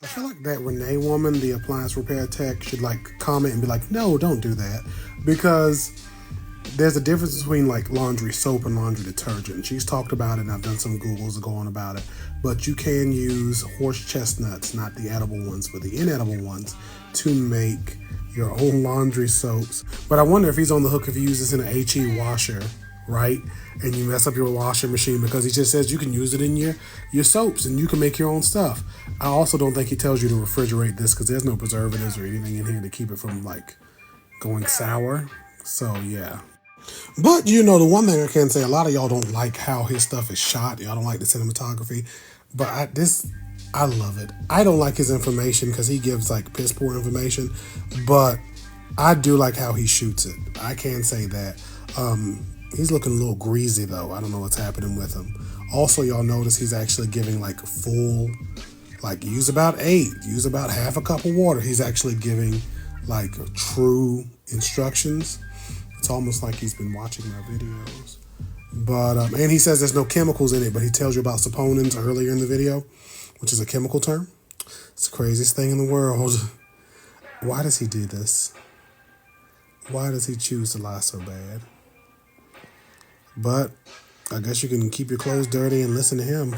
I feel like that Renee woman, the appliance repair tech, should like comment and be like, no, don't do that. Because there's a difference between like laundry soap and laundry detergent. She's talked about it and I've done some Googles going about it. But you can use horse chestnuts, not the edible ones, but the inedible ones, to make your own laundry soaps. But I wonder if he's on the hook if you use this in an HE washer, right? And you mess up your washing machine, because he just says you can use it in your soaps and you can make your own stuff. I also don't think he tells you to refrigerate this, because there's no preservatives or anything in here to keep it from like going sour. So yeah. But you know, the one thing I can say, a lot of y'all don't like how his stuff is shot. Y'all don't like the cinematography. But I love it. I don't like his information because he gives like piss poor information. But I do like how he shoots it. I can say that. He's looking a little greasy though. I don't know what's happening with him. Also, y'all notice he's actually giving like full, like use about 8, use about half a cup of water. He's actually giving like true instructions. It's almost like he's been watching my videos. But, and he says there's no chemicals in it, but he tells you about saponins earlier in the video, which is a chemical term. It's the craziest thing in the world. Why does he do this? Why does he choose to lie so bad? But I guess you can keep your clothes dirty and listen to him.